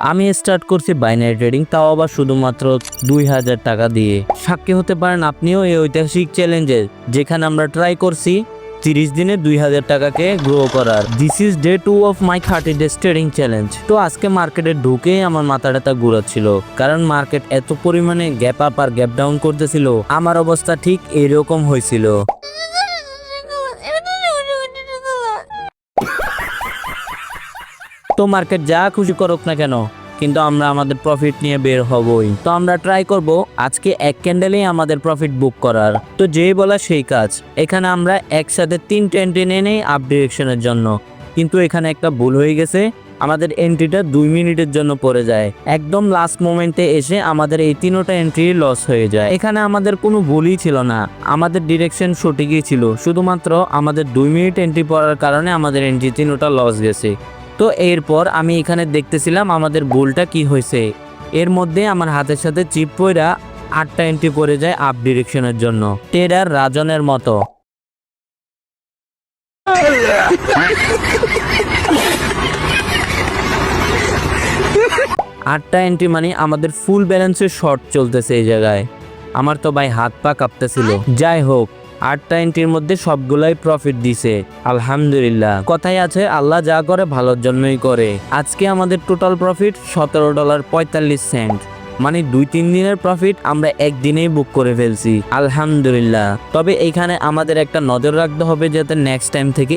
আমি স্টার্ট করছি binary trading, তাও আবার শুধুমাত্র 2000 টাকা দিয়ে। সাক্ষী হতে পারেন আপনিও এই ঐতিহাসিক চ্যালেঞ্জের, যেখানে আমরা ট্রাই করছি 30 দিনে 2000 টাকাকে গ্রো করার। This is day 2 of my 30 days trading challenge. তো আজকে মার্কেটে ঢুকেই আমার মাথাটা ঘুরাচ্ছিল, কারণ মার্কেট এত পরিমাণে গ্যাপ আপ আর গ্যাপ ডাউন করতেছিল, আমার অবস্থা ঠিক এরকম হয়েছিল। তো মার্কেট যা খুশি করুক না কেন, কিন্তু আমরা আমাদের প্রফিট নিয়ে বের হবই। তো আমরা ট্রাই করব আজকে এক ক্যান্ডেলেই আমাদের প্রফিট বুক করার। তো যেই বলা সেই কাজ। এখানে আমরা একসাথে 3টা এন্ট্রি নিয়ে নেই আপ ডিরেকশনের জন্য, কিন্তু এখানে একটা ভুল হয়ে গেছে। আমাদের এন্ট্রিটা 2 মিনিটের জন্য পড়ে যায়। একদম লাস্ট মোমেন্টে এসে আমাদের এই 3টা এন্ট্রি লস হয়ে যায়। এখানে আমাদের কোনো ভুলই ছিল না, আমাদের ডিরেকশন সঠিকই ছিল, শুধুমাত্র আমাদের 2 মিনিট এন্ট্রি পড়ার কারণে আমাদের এন্ট্রি 3টা লস গেছে। তো এরপর আমি এখানে দেখতেছিলাম আমাদের ভুলটা কি হয়েছে। এর মধ্যে আমার হাতের সাথে চিপ পয়রা 8টা এন্ট্রি পড়ে যায় আপ ডিরেকশনের জন্য, ট্রেডার রাজনের মতো। 8টা এন্ট্রি মানে আমাদের ফুল ব্যালেন্সের শর্ট চলতেছে এই জায়গায়। আমার তো ভাই হাত পা কাঁপতেছিল। যাই হোক, 8টা এন্ট্রির মধ্যে সবগুলাই প্রফিট দিছে, আলহামদুলিল্লাহ। কথাই আছে আল্লাহ যা করে ভালোর জন্যই করে। আজকে আমাদের টোটাল প্রফিট $17.45, মানে 2-3 দিনের প্রফিট আমরা একদিনেই বুক করে ফেলছি, আলহামদুলিল্লাহ। তবে এইখানে আমাদের একটা নজর রাখতে হবে যাতে নেক্সট টাইম থেকে